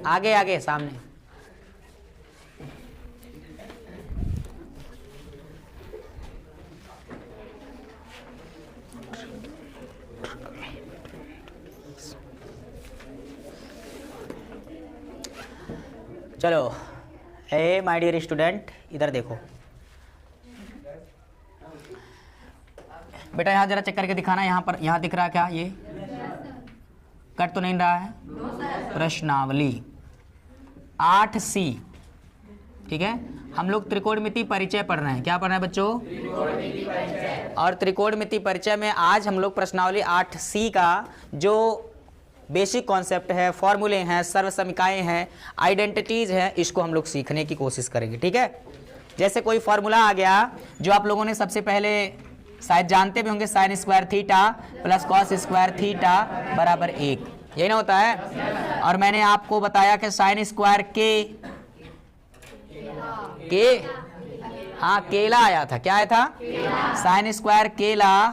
आगे आगे सामने। चलो ए माय डियर स्टूडेंट, इधर देखो बेटा, यहाँ जरा चेक करके दिखाना। यहाँ पर, यहाँ दिख रहा है क्या? ये कट तो नहीं रहा है? प्रश्नावली 8C, ठीक है। हम लोग त्रिकोणमिति परिचय पढ़ रहे हैं। क्या पढ़ रहे हैं बच्चों? त्रिकोणमिति परिचय। और त्रिकोणमिति परिचय में आज हम लोग प्रश्नावली 8C का जो बेसिक कॉन्सेप्ट है, फॉर्मूले हैं, सर्वसमीकाएं हैं, आइडेंटिटीज हैं, इसको हम लोग सीखने की कोशिश करेंगे, ठीक है। जैसे कोई फॉर्मूला आ गया जो आप लोगों ने सबसे पहले शायद जानते भी होंगे, sign square theta plus cos square theta बराबर 1, यही ना होता है। और मैंने आपको बताया कि साइन स्क्वायर के हाँ केला आया था। क्या आया था? साइन स्क्वायर केला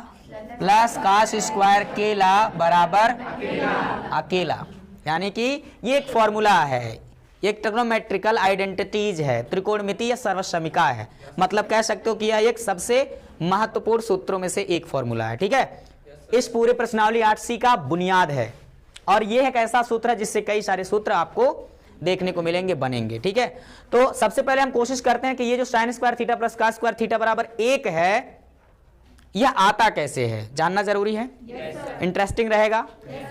प्लस कॉस स्क्वायर केला बराबर अकेला, यानी कि ये एक फॉर्मूला है, एक ट्रिग्नोमेट्रिकल आइडेंटिटीज है, त्रिकोणमिति या सर्वसमीका है। मतलब कह सकते हो कि यह एक सबसे महत्वपूर्ण सूत्रों में से एक फॉर्मूला है, ठीक है। इस पूरे प्रश्नावली 8C का बुनियाद है। और यह एक ऐसा सूत्र है जिससे कई सारे सूत्र आपको देखने को मिलेंगे, बनेंगे, ठीक है। तो सबसे पहले हम कोशिश करते हैं कि ये जो sign square theta plus cos square theta बराबर 1 है, यह आता कैसे है, जानना जरूरी है। इंटरेस्टिंग रहेगा।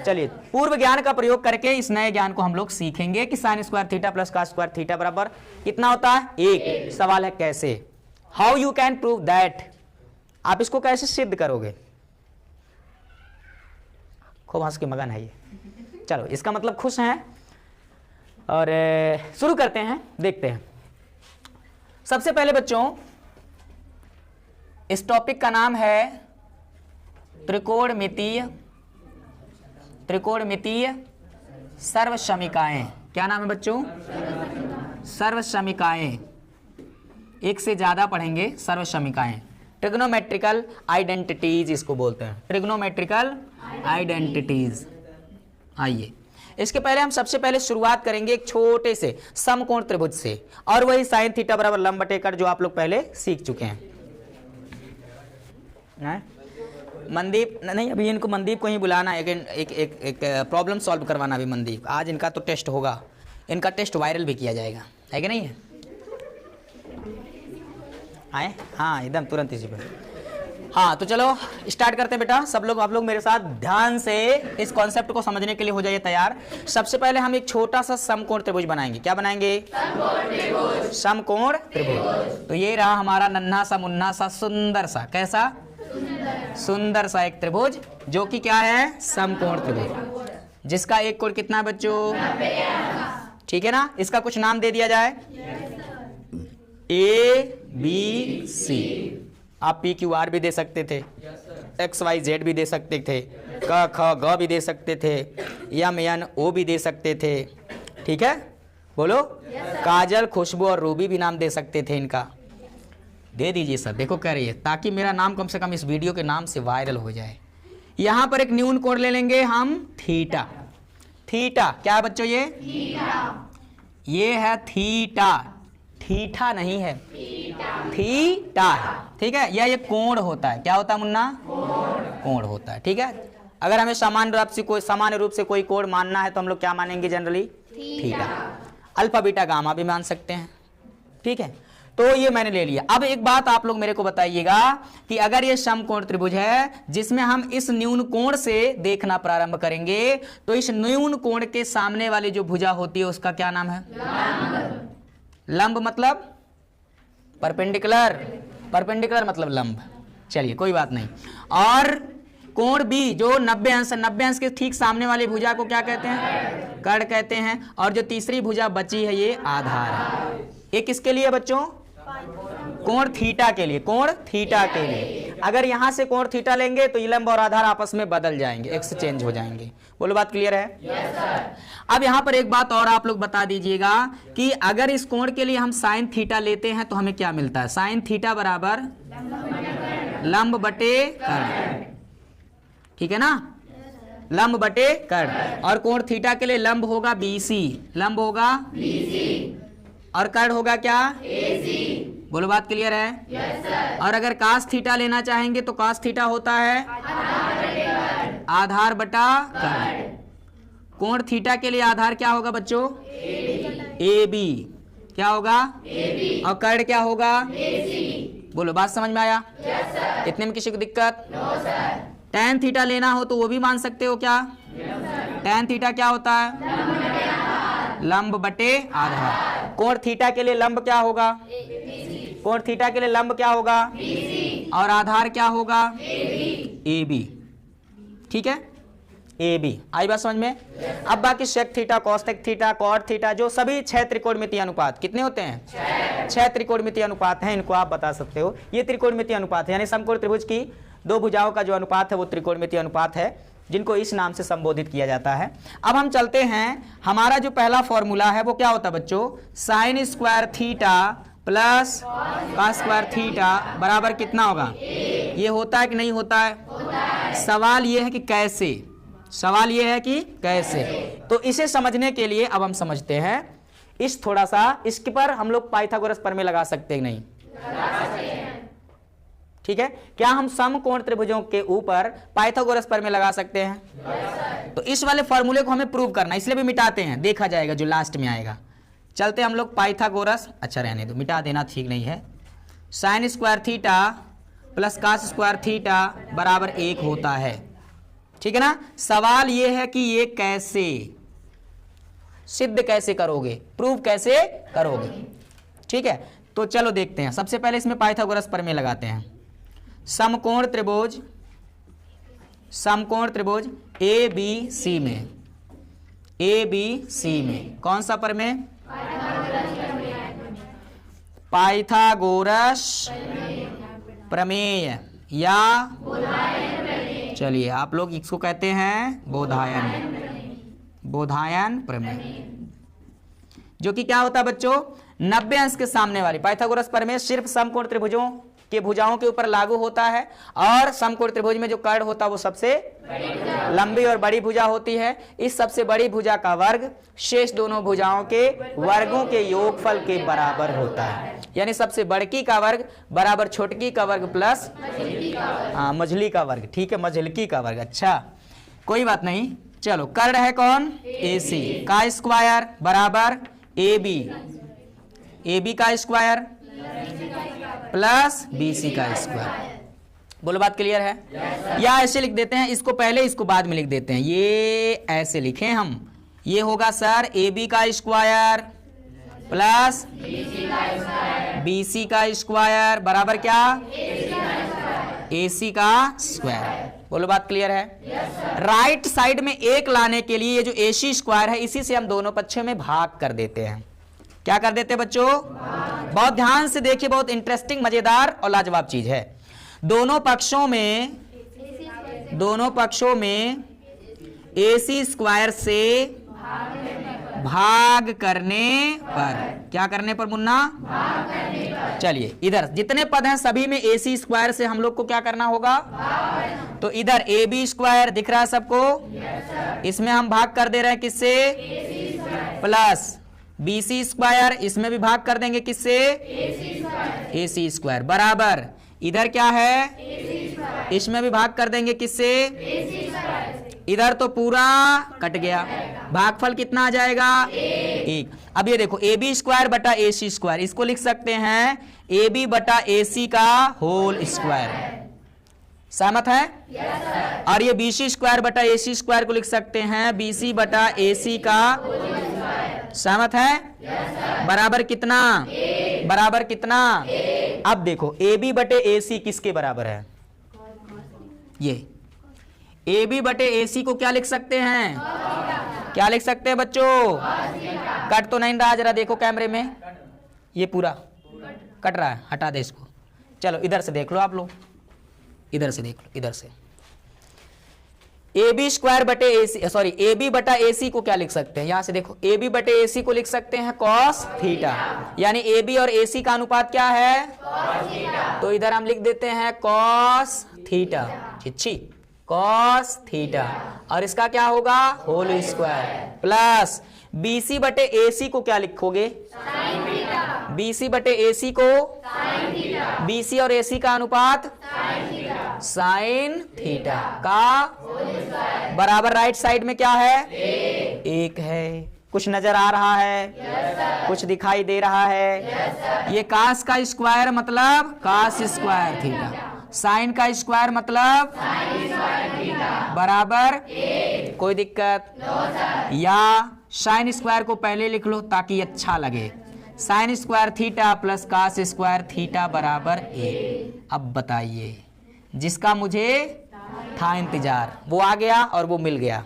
चलिए पूर्व ज्ञान का प्रयोग करके इस नए ज्ञान को हम लोग सीखेंगे कि sign square theta plus cos square theta बराबर कितना होता है? 1। सवाल है कैसे, how you can prove that, आप इसको कैसे सिद्ध करोगे। खूब हंस के मगन है ये। चलो इसका मतलब खुश हैं और शुरू करते हैं, देखते हैं। सबसे पहले बच्चों इस टॉपिक का नाम है त्रिकोणमितीय सर्वसमीकाएं। क्या नाम है बच्चों? सर्वसमीकाएं। एक से ज्यादा पढ़ेंगे सर्वसमीकाएं। ट्रिग्नोमेट्रिकल आइडेंटिटीज इसको बोलते हैं, ट्रिग्नोमेट्रिकल आइडेंटिटीज। आइए इसके पहले हम सबसे पहले शुरुआत करेंगे एक छोटे से समकोण त्रिभुज से, और वही साइन थीटा बराबर लंब बटे कट जो आप लोग पहले सीख चुके हैं। मनदीप नहीं, अभी इनको मनदीप को ही बुलाना, एक प्रॉब्लम सॉल्व करवाना भी मनदीप। आज इनका तो टेस्ट होगा, इनका टेस्ट वायरल भी किया जाएगा, है कि नहीं है? आए हाँ एकदम तुरंत इसी पे। हाँ तो चलो स्टार्ट करते हैं बेटा। सब लोग, आप लोग मेरे साथ ध्यान से इस कॉन्सेप्ट को समझने के लिए हो जाइए तैयार। सबसे पहले हम एक छोटा सा समकोण त्रिभुज बनाएंगे। क्या बनाएंगे? समकोण त्रिभुज। तो ये रहा हमारा नन्हा सा मुन्ना सा सुंदर सा, कैसा? सुंदर सा एक त्रिभुज जो कि क्या है? समकोण त्रिभुज, जिसका एक कोण कितना है बच्चों? ठीक है ना। इसका कुछ नाम दे दिया जाए, ABC। आप PQR भी दे सकते थे, XYZ भी दे सकते थे, क ख ग भी दे सकते थे, MNO भी दे सकते थे, ठीक है। बोलो काजल, खुशबू और रूबी भी नाम दे सकते थे। इनका दे दीजिए सर, देखो कह रही है, ताकि मेरा नाम कम से कम इस वीडियो के नाम से वायरल हो जाए। यहां पर एक न्यून कोण ले लेंगे हम, थीटा। थीटा क्या है बच्चों? ये ये है थीटा, थीटा नहीं है, थीटा है, ठीक है। यह एक कोण होता है। क्या होता है मुन्ना? कोण होता है, ठीक है। अगर हमें सामान्य रूप से कोई कोण मानना है तो हम लोग क्या मानेंगे generally? Theta. Alpha beta gamma भी मान सकते हैं, ठीक है। तो ये मैंने ले लिया। अब एक बात आप लोग मेरे को बताइएगा कि अगर ये समकोण त्रिभुज है जिसमें हम इस न्यून कोण से देखना प्रारंभ करेंगे, तो इस न्यून कोण के सामने वाली जो भुजा होती है उसका क्या नाम है? लंब मतलब परपेंडिकुलर, परपेंडिकुलर मतलब लंब। चलिए कोई बात नहीं। और कोण बी जो 90 अंश, 90 अंश के ठीक सामने वाली भुजा को क्या कहते हैं? कर्ण कहते हैं। और जो तीसरी भुजा बची है ये आधार है। ये किसके लिए बच्चों? कोण थीटा के लिए, कोण थीटा के लिए। अगर यहां से कोण थीटा लेंगे तो ये लंब और आधार आपस में बदल जाएंगे, एक्सचेंज हो जाएंगे। बोलो बात क्लियर है? yes, sir। अब यहां पर एक बात और आप लोग बता दीजिएगा कि अगर इस कोण के लिए हम साइन थीटा लेते हैं तो हमें क्या मिलता है? साइन थीटा बराबर लंब बटे कर्ण, ठीक है ना। लंब बटे कर्ण। और कोण थीटा के लिए लंब होगा BC, लंब होगा BC और कर्ण होगा क्या AC। बोलो बात क्लियर है? yes, sir। और अगर कास थीटा लेना चाहेंगे तो कास थीटा होता है आधार बटा कर्ण। कोण थीटा के लिए आधार क्या होगा बच्चों? AB। क्या होगा? AB। और कर्ण क्या होगा? AC। बोलो बात समझ में आया? yes, sir। इतने में किसी को दिक्कत? no, sir। टैन थीटा लेना हो तो वो भी मान सकते हो क्या? yes, टैन थीटा क्या होता है? लंब बटे आधार। कोण थीटा के लिए लंब क्या होगा? कोण थीटा के लिए लंब क्या होगा? BC। और आधार क्या होगा? AB। ठीक है, AB। आई बात समझ में? अब बाकी sec theta, cosec theta, cot theta, जो सभी 6 त्रिकोणमितीय अनुपात कितने होते हैं? 6 त्रिकोणमितीय अनुपात हैं। इनको आप बता सकते हो, ये त्रिकोणमितीय अनुपात है, यानी समकोण त्रिभुज की दो भुजाओं का जो अनुपात है वो त्रिकोणमितीय अनुपात है, जिनको इस नाम से संबोधित किया जाता है। अब हम चलते हैं, हमारा जो पहला फॉर्मूला है वो क्या होता है बच्चों? Sign square theta plus cos square theta बराबर कितना होगा? ये होता है कि नहीं होता है? सवाल ये है कि कैसे, सवाल ये है कि कैसे। तो इसे समझने के लिए अब हम समझते हैं इस थोड़ा सा, इसके पर हम लोग पाइथागोरस प्रमेय लगा सकते हैं नहीं? ठीक है, क्या हम समकोण त्रिभुजों के ऊपर पाइथागोरस प्रमेय लगा सकते हैं? तो इस वाले फॉर्मूले को हमें प्रूव करना, इसलिए भी मिटाते हैं, देखा जाएगा जो लास्ट में आएगा। चलते हम लोग पाइथागोरस, अच्छा रहने दो, मिटा देना ठीक नहीं है। Sine square theta plus cos square theta बराबर 1 होता है, ठीक है ना। सवाल ये है कि ये कैसे सिद्ध कैसे करोगे, प्रूव कैसे करोगे, ठीक है। तो चलो देखते हैं, सबसे पहले इसमें पाइथागोरस प्रमेय लगाते हैं। समकोण त्रिभुज, समकोण त्रिभुज ABC में, ABC में कौन सा प्रमेय? पाइथागोरस प्रमेय या चलिए आप लोग इसको कहते हैं बोधायन, बोधायन प्रमेय, जो कि क्या होता है बच्चों? 90 अंश के सामने वाली। पाइथागोरस प्रमेय सिर्फ समकोण त्रिभुजों के भुजाओं के ऊपर लागू होता है, और समकोण त्रिभुज में जो कर्ण होता है वो सबसे लंबी और बड़ी भुजा होती है। इस सबसे बड़ी भुजा का वर्ग शेष दोनों भुजाओं के वर्गों के योगफल के बराबर होता है, यानी सबसे बड़की का वर्ग बराबर छोटकी का वर्ग प्लस मझली का वर्ग, ठीक है, मझलकी का वर्ग। अच्छा कोई बात नहीं, चलो कर्ण है कौन? AC का स्क्वायर बराबर AB, AB का स्क्वायर प्लस BC का स्क्वायर। बोलो बात क्लियर है? या ऐसे लिख देते हैं, इसको पहले इसको बाद में लिख देते हैं, ये ऐसे लिखें हम, ये होगा सर AB का स्क्वायर प्लस BC का स्क्वायर बराबर क्या? AC का स्क्वायर। बोलो बात क्लियर है? राइट साइड में 1 लाने के लिए ये जो AC स्क्वायर है, इसी से हम दोनों पक्षों में भाग कर देते हैं। क्या कर देते हैं बच्चों? बहुत ध्यान से देखिए, बहुत इंटरेस्टिंग, मजेदार और लाजवाब चीज है। दोनों पक्षों में AC स्क्वायर से भाग करने पर, क्या करने पर मुन्ना? चलिए इधर जितने पद हैं सभी में AC स्क्वायर से हम लोग को क्या करना होगा? तो इधर AB स्क्वायर दिख रहा है सबको? इसमें हम भाग कर दे रहे हैं किससे? प्लस BC स्क्वायर, इसमें भी भाग कर देंगे किससे? AC स्क्वायर बराबर इधर क्या है? इसमें भी भाग कर देंगे किससे? इधर तो पूरा कट गया, भागफल कितना आ जाएगा? 1। अब ये देखो AB स्क्वायर बटा AC स्क्वायर, इसको लिख सकते हैं AB बटा AC का होल स्क्वायर, सहमत है? और ये BC स्क्वायर बटा AC स्क्वायर को लिख सकते हैं BC बटा AC का, सहमत है? बराबर कितना? बराबर कितना? अब देखो AB बटे AC किसके बराबर है? ये AB बटे AC को क्या लिख सकते हैं? क्या लिख सकते हैं बच्चों? कट तो नहीं रहा, जरा देखो कैमरे में, ये पूरा कट रहा है, हटा दे इसको। चलो इधर से देख लो आप लोग, इधर से देख लो, इधर से AB स्क्वायर बटे AC, सॉरी AB बटा AC को क्या लिख सकते हैं? यहां से देखो AB बटे AC को लिख सकते हैं cos थीटा, यानी AB और AC का अनुपात क्या है? cos theta. तो इधर हम लिख देते हैं cos थीटा, छिछी कॉस थीटा, और इसका क्या होगा होल स्क्वायर, प्लस BC बटे AC को क्या लिखोगे साइन थीटा, BC बटे AC को साइन थीटा, BC और AC का अनुपात साइन थीटा का बराबर राइट साइड में क्या है 1 है। कुछ नजर आ रहा है? yes, कुछ दिखाई दे रहा है? yes, ये कास का स्क्वायर मतलब कास स्क्वायर थीटा, साइन का स्क्वायर मतलब बराबर कोई दिक्कत या साइन स्क्वायर को पहले लिख लो ताकि अच्छा लगे। Sine square theta plus cos square theta बराबर 1। अब बताइए जिसका मुझे था इंतजार वो आ गया और वो मिल गया।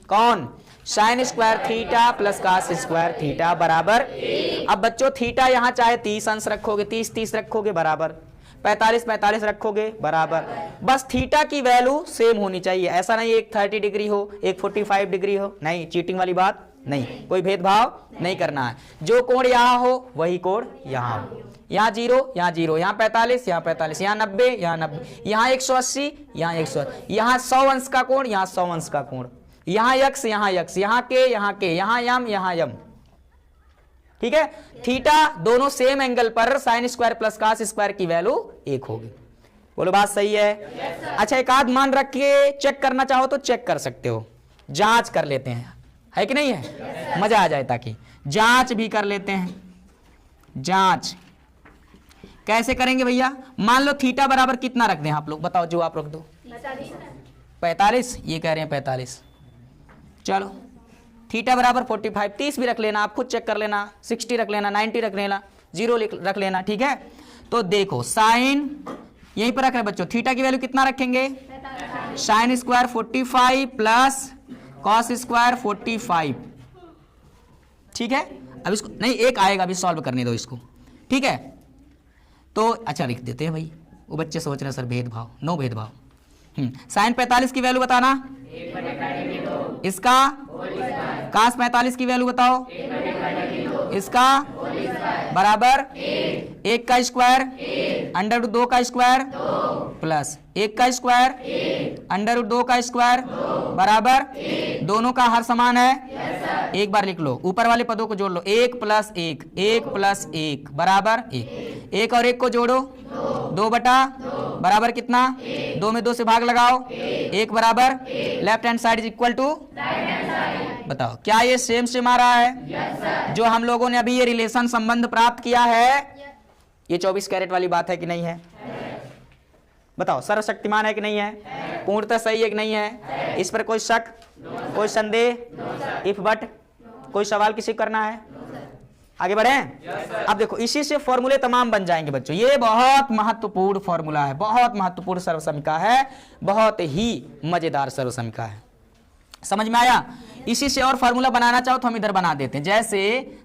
कौन? Sine square theta plus cos square theta बराबर। अब बच्चों थीटा यहाँ चाहे 30 अंश रखोगे, 30 रखोगे बराबर, 45 रखोगे बराबर। बस थीटा की वैल्यू सेम होनी चाहिए। ऐसा नहीं एक 30 डिग्री हो एक 45 डिग्री हो, नहीं, चीटिंग वाली बात नहीं, कोई भेदभाव नहीं करना है। जो कोण यहाँ हो वही कोण यहाँ हो। यहाँ 0 यहाँ 0, यहाँ 45 यहाँ 45, यहाँ 90 यहाँ 90, यहाँ 180 यहाँ 180, यहाँ 100 अंश का कोण यहाँ 100 अंश का कोण, यहाँ यक्स यहाँ यक्स, यहाँ के यहाँ यम यहाँ यम। ठीक है, थीटा दोनों सेम एंगल पर sine square plus cos square की वैल्यू 1 होगी। बोलो बात सही है? अच्छा एक आध मान रख के चेक करना चाहो तो चेक कर सकते हो, जांच कर लेते हैं, है कि नहीं है? मजा आ जाए, ताकि जांच भी कर लेते हैं। जांच कैसे करेंगे भैया? मान लो थीटा बराबर कितना रख दें आप लोग, बताओ, जो आप रख दो 45, ये कह रहे हैं 45। चलो थीटा बराबर 45, 30 भी रख लेना, आप खुद चेक कर लेना, 60 रख लेना, 90 रख लेना, 0 रख लेना। ठीक है, तो देखो साइन यहीं पर रख रहे बच्चों, थीटा की वैल्यू कितना रखेंगे? Sine square 45 plus cos square 45। ठीक है, अब इसको नहीं एक आएगा, अभी सॉल्व करने दो इसको। ठीक है, तो अच्छा लिख देते हैं भाई, वो बच्चे सोच रहे हैं सर भेदभाव, नो भेदभाव। साइन 45 की वैल्यू बताना, इसका कास 45 की वैल्यू बताओ, इसका बराबर 1 का स्क्वायर अंडर रूट 2 का स्क्वायर प्लस 1 का स्क्वायर अंडर रूट 2 का स्क्वायर बराबर, दोनों का हर समान है। एक बार लिख लो, ऊपर वाले पदों को जोड़ लो, 1 प्लस 1, 1 प्लस 1 बराबर 1, 1 और 1 को जोड़ो 2 बटा बराबर कितना, 2 में 2 से भाग लगाओ, 1 बराबर left hand side is equal to, बताओ क्या ये सेम सेम आ रहा है? जो हम लोगों ने अभी ये रिलेशन संबंध प्राप्त किया है, ये 24 कैरेट वाली बात है कि नहीं है? बताओ, सर्वशक्तिमान है कि नहीं है? पूर्णतः सही है कि नहीं है? इस पर कोई शक, कोई संदेह, इफ बट, कोई सवाल किसी को करना है? आगे बढ़े? अब देखो इसी से फॉर्मूले तमाम बन जाएंगे बच्चों। ये बहुत महत्वपूर्ण फॉर्मूला है, बहुत महत्वपूर्ण सर्वसमीका है, बहुत ही मजेदार सर्वसमीका है। समझ में आया? इसी से और फॉर्मूला बनाना चाहो तो हम इधर बना देते हैं। जैसे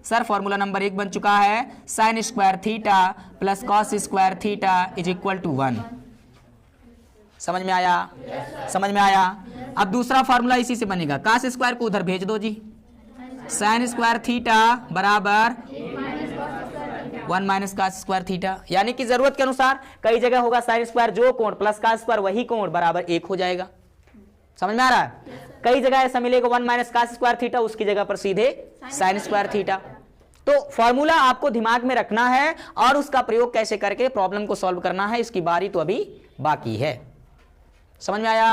सर फॉर्मूला नंबर 1 बन चुका है, sine square theta plus cos square theta is equal to 1। समझ में आया? समझ में आया? अब दूसरा फॉर्मूला इसी से बनेगा, कास स्क्वायर को उधर भेज दो जी, साइन स्क्वायर थीटा बराबर 1 माइनस कास स्क्वायर थीटा, यानी कि जरूरत के अनुसार कई जगह होगा साइन स्क्वायर जो कोण प्लस कास स्क्वायर वही कोण बराबर 1 हो जाएगा। समझ में आ रहा है? कई जगह ऐसा मिलेगा 1 माइनस कास स्क्वायर थीटा, उसकी जगह पर सीधे साइन स्क्वायर थीटा। तो फॉर्मूला आपको दिमाग में रखना है और उसका प्रयोग कैसे करके प्रॉब्लम को सॉल्व करना है, इसकी बारी तो अभी बाकी है। समझ में आया?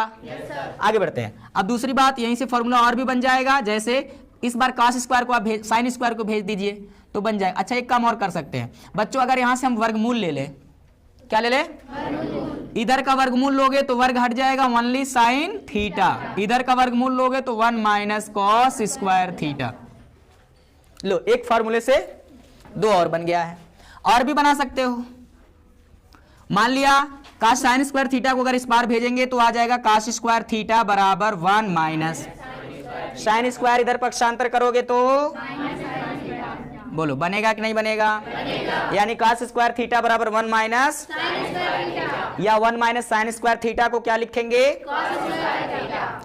आगे बढ़ते हैं। अब दूसरी बात, यहीं से फॉर्मूला और भी बन जाएगा। जैसे इस बार कास स्क्वायर को आप साइन स्क्वायर को भेज दीजिए तो बन जाएगा। अच्छा एक काम और कर सकते हैं बच्चों, अगर यहां से हम वर्गमूल ले लें, क्या ले लें? इधर का वर्गमूल लोगे तो वर्ग हट जाएगा, ओनली साइन थीटा। इधर का वर्गमूल लोगे तो 1 माइनस कॉस स्क्वायर थीटा। लो, एक फॉर्मूले से 2 और बन गया है। और भी बना सकते हो, मान लिया कास साइन स्क्वायर थीटा को अगर इस बार भेजेंगे तो आ जाएगा कास स्क्वायर थीटा बराबर 1 माइनस साइन स्क्वायर, इधर पक्षांतर करोगे तो बोलो बनेगा कि नहीं बनेगा? यानी कास स्क्वायर थीटा बराबर 1 माइनस या 1 माइनस साइन स्क्वायर थीटा को क्या लिखेंगे?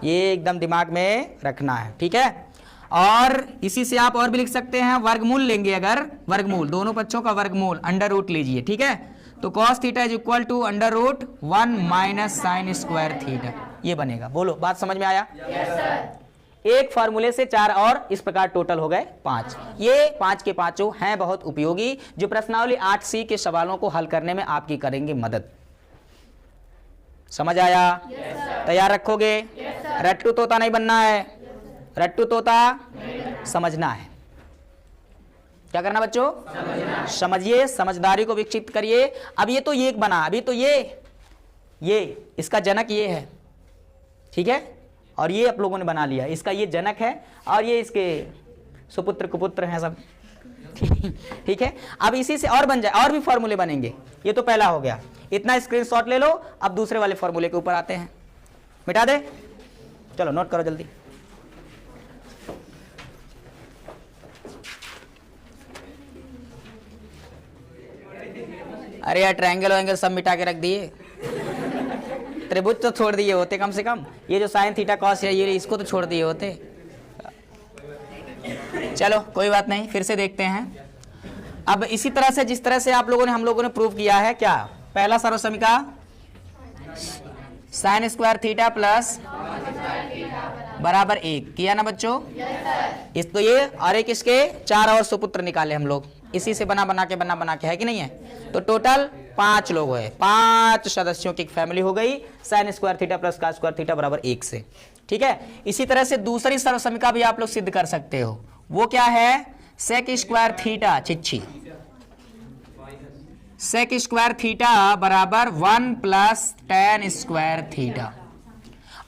ये एकदम दिमाग में रखना है, ठीक है। और इसी से आप और भी लिख सकते हैं, वर्गमूल लेंगे, अगर वर्गमूल दोनों पक्षों का वर्गमूल अंडर रूट लीजिए, ठीक है, तो cos theta is equal to under root 1 minus sine square theta. ये बनेगा। बोलो बात समझ में आया? Yes sir. एक फॉर्मूले से 4 और इस प्रकार टोटल हो गए 5। ये 5 के पांचों हैं बहुत उपयोगी, जो प्रश्नावली 8C के सवालों को हल करने में आपकी करेंगे मदद। समझ आया? yes, तैयार रखोगे? yes, रट्टू तोता नहीं बनना है। yes, रट्टू तोता समझना है। क्या करना बच्चों? समझिए, समझदारी को विकसित करिए। अब ये तो ये एक बना, अभी तो ये इसका जनक ये है, ठीक है, और ये आप लोगों ने बना लिया, इसका ये जनक है और ये इसके सुपुत्र कुपुत्र हैं सब। ठीक है, अब इसी से और बन जाए, और भी फॉर्मूले बनेंगे। ये तो पहला हो गया, इतना स्क्रीनशॉट ले लो। अब दूसरे वाले फॉर्मूले के ऊपर आते हैं। मिटा दे, चलो नोट करो जल्दी। अरे यार ट्रायंगल वायंगल सब मिटा के रख दिए, त्रिभुज तो छोड़ दिए होते कम से कम। ये जो साइन थीटा कॉस है ये इसको तो छोड़ दिए होते। चलो कोई बात नहीं, फिर से देखते हैं। अब इसी तरह से जिस तरह से आप लोगों ने हम लोगों ने प्रूव किया है, क्या पहला सर्वसमीका साइन स्क्वायर थीटा प्लस बराबर 1 किया ना बच्चों? इस तो ये और एक इसके 4 और सुपुत्र निकाले हम लोग, इसी से बना के है कि नहीं है? तो टोटल 5 लोग है, 5 सदस्यों की फैमिली हो गई साइन स्क्वायर थीटा प्लस का स्क्वायर थीटा बराबर 1 से। ठीक है, इसी तरह से दूसरी सर्वसमीका भी आप लोग सिद्ध कर सकते हो। वो क्या है? सेक स्क्वायर थीटा चिच्छी, सेक स्क्वायर थीटा बराबर 1 प्लस tan स्क्वायर थीटा।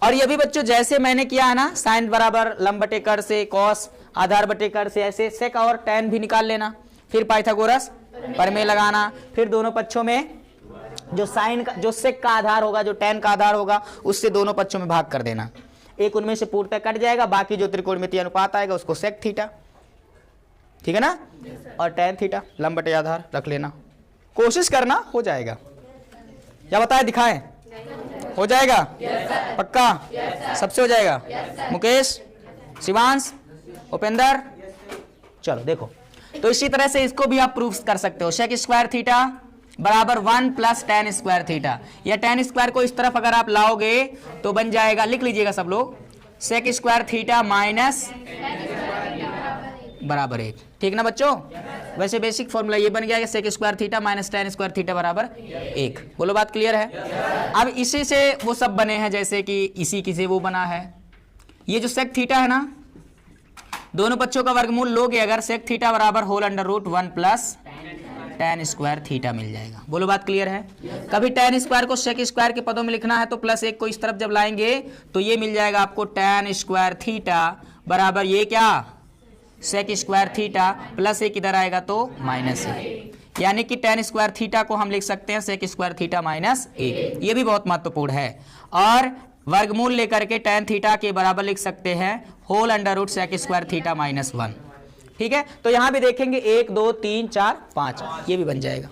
और ये भी बच्चों जैसे मैंने किया है ना, साइन बराबर लंब बटे कर से, कॉस आधार बटे कर से, ऐसे सेक और tan भी निकाल लेना। फिर पाइथागोरस प्रमेय लगाना, फिर दोनों पक्षों में जो साइन का, जो सेक का आधार होगा, जो tan का आधार होगा, उससे दोनों पक्षों में भाग कर देना। एक उनमें से पूर्णतः कट जाएगा, बाकी जो त्रिकोणमितीय अनुपात आएगा उसको सेक थीटा, ठीक है ना, और tan थीटा लंब बटे आधार रख लेना। कोशिश करना, हो जाएगा। क्या बताए, दिखाएं? हो जाएगा? पक्का? सबसे हो जाएगा? मुकेश, शिवांश, उपेंद्र, चलो देखो। तो इसी तरह से इसको भी आप प्रूफ कर सकते हो। सेक स्क्वायर थीटा बराबर 1 प्लस tan स्क्वायर थीटा, या tan स्क्वायर को इस तरफ अगर आप लाओगे तो बन जाएगा, लिख लीजिएगा सब लोग, सेक स्क्वायर थीटा माइनस बराबर 1। ठीक ना बच्चों? वैसे बेसिक फॉर्मूला ये बन गया कि sec square theta minus tan square theta बराबर 1। बोलो बात क्लियर है? अब इसी से वो सब बने हैं, जैसे कि इसी की से वो बना है। ये जो सेक थीटा है ना, दोनों पक्षों का वर्गमूल लोगे अगर, सेक थीटा बराबर whole under root 1 plus tan square theta मिल जाएगा। बोलो बात क्लियर है? कभी tan स्क्वायर को सेक स्क्वायर के पदों में लिखना है तो प्लस 1 को इस तरफ जब लाएंगे तो ये मिल जाएगा आपको tan स्क्वायर थीटा बराबर ये क्या, सेक स्क्वायर थीटा प्लस 1 इधर आएगा तो माइनस 1, यानी कि tan स्क्वायर थीटा को हम लिख सकते हैं सेक स्क्वायर थीटा माइनस 1। ये भी बहुत महत्वपूर्ण है। और वर्गमूल लेकर के tan थीटा के बराबर लिख सकते हैं whole under root sec square theta minus 1। ठीक है, तो यहां भी देखेंगे 1 2 3 4 5, ये भी बन जाएगा।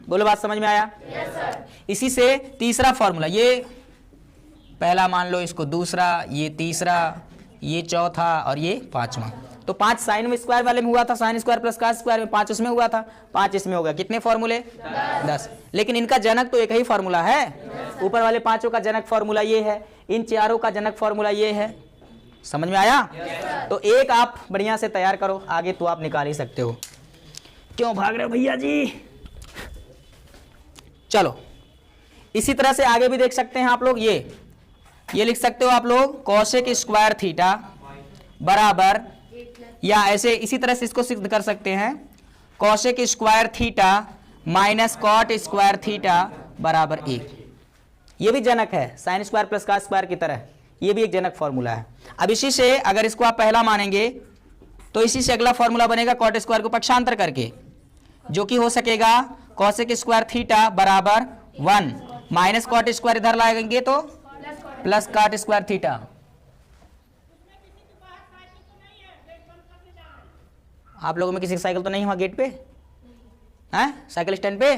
बोलो बात समझ में आया? इसी से तीसरा फॉर्मूला, ये पहला मान लो, इसको दूसरा, ये तीसरा, ये चौथा और ये पांचवा। तो 5 साइन में स्क्वायर वाले में हुआ था, sign square plus cos square में 5 उसमें हुआ था, 5 इसमें हो गया। कितने फॉर्मूले? 10। लेकिन इनका जनक तो एक ही फॉर्मूला है। ऊपर वाले 5 का जनक फॉर्मूला ये है, इन 4 का जनक फॉर्मूला ये है। समझ में आया? तो एक आप बढ़िया से तैयार करो, आगे तो आप निकाल ही सकते हो। क्यों भाग रहे हो भैया जी? चलो इसी तरह से आगे भी देख सकते हैं आप लोग। ये लिख सकते हो आप लोग, कोसेक स्क्वायर थीटा बराबर, या ऐसे इसी तरह से इसको सिद्ध कर सकते हैं, cosec square theta minus cot square theta बराबर 1। ये भी जनक है, sine square plus cos square की तरह, ये भी एक जनक फॉर्मूला है। अब इसी से अगर इसको आप पहला मानेंगे तो इसी से अगला फॉर्मूला बनेगा कॉट स्क्वायर को पक्षांतर करके, जो कि हो सकेगा कोसेक स्क्वायर थीटा बराबर 1 माइनस कॉट स्क्वायर इधर लाएंगे तो प्लस कॉट स्क्वायर थीटा। आप लोगों में किसी साइकिल तो नहीं हुआ गेट पे है? साइकिल स्टैंड पे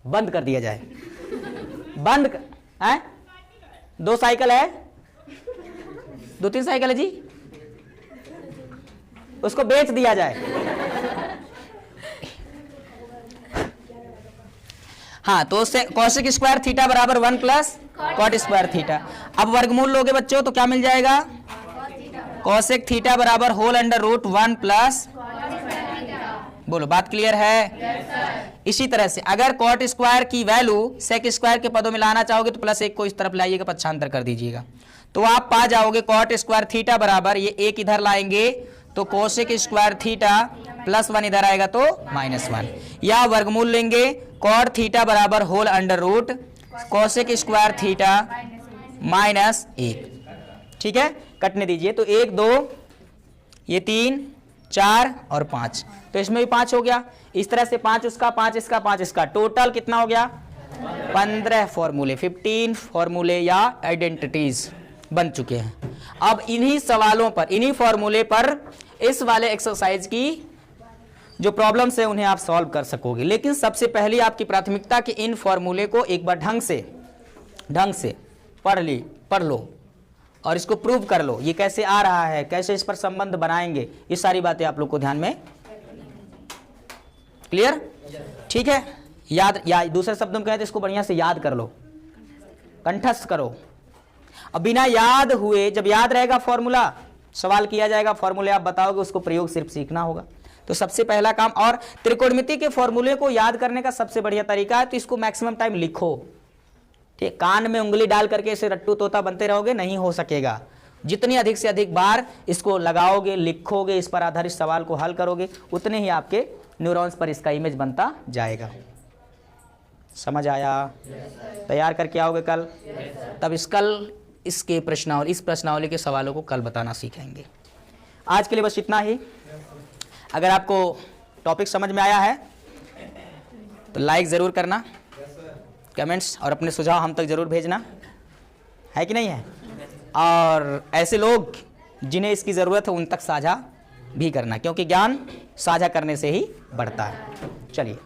बंद कर दिया जाए, बंद है। 2 साइकिल है, 2-3 साइकिल है जी, उसको बेच दिया जाए। हाँ, तो उससे कॉसेक स्क्वायर थीटा बराबर 1 प्लस कॉट स्क्वायर थीटा। अब वर्गमूल लोगे बच्चों तो क्या मिल जाएगा, कॉसेक थीटा बराबर होल अंडर रूट 1 प्लस, बोलो बात क्लियर है। इसी तरह से अगर कॉट स्क्वायर की वैल्यू सेक स्क्वायर के पदों में लाना चाहोगे तो प्लस 1 को इस तरफ लाइएगा, पक्षांतर कर दीजिएगा, तो आप पा जाओगे कॉट स्क्वायर थीटा बराबर, ये एक इधर लाएंगे तो कोसेक स्क्वायर थीटा प्लस 1 इधर आएगा तो -1, या वर्गमूल लेंगे कॉट थीटा बराबर whole under root cosec square theta -1। ठीक है, कटने दीजिए, तो 1 2 ये 3 4 और 5, तो इसमें भी 5 हो गया। इस तरह से 5 उसका, 5 इसका, 5 इसका, टोटल कितना हो गया 15 फॉर्मूले, 15 फॉर्मूले या आइडेंटिटीज बन चुके हैं। अब इन्हीं सवालों पर, इन्हीं फॉर्मूले पर इस वाले एक्सरसाइज की जो प्रॉब्लम्स है उन्हें आप सॉल्व कर सकोगे। लेकिन सबसे पहले आपकी प्राथमिकता कि इन फॉर्मूले को एक बार ढंग से पढ़ लो और इसको प्रूव कर लो, ये कैसे आ रहा है, कैसे इस पर संबंध बनाएंगे, ये सारी बातें आप लोग को ध्यान में क्लियर। ठीक है, याद या दूसरे शब्दों में कहें तो इसको बढ़िया से याद कर लो, कंठस्थ करो। अब बिना याद हुए, जब याद रहेगा फॉर्मूला, सवाल किया जाएगा, फॉर्मूले आप बताओगे, उसको प्रयोग सिर्फ सीखना होगा। तो सबसे पहला काम, और त्रिकोणमिति के फॉर्मूले को याद करने का सबसे बढ़िया तरीका है तो इसको मैक्सिमम टाइम लिखो। ठीक, कान में उंगली डाल करके इसे रट्टू तोता बनते रहोगे, नहीं हो सकेगा। जितनी अधिक से अधिक बार इसको लगाओगे, लिखोगे, इस पर आधारित सवाल को हल करोगे, उतने ही आपके न्यूरॉन्स पर इसका इमेज बनता जाएगा। समझ आया? तैयार करके आओगे कल, तब इसके प्रश्नावली, इस प्रश्नावली के सवालों को कल बताना सीखेंगे। आज के लिए बस इतना ही। अगर आपको टॉपिक समझ में आया है तो लाइक ज़रूर करना, कमेंट्स और अपने सुझाव हम तक ज़रूर भेजना, है कि नहीं है? और ऐसे लोग जिन्हें इसकी ज़रूरत है उन तक साझा भी करना, क्योंकि ज्ञान साझा करने से ही बढ़ता है। चलिए।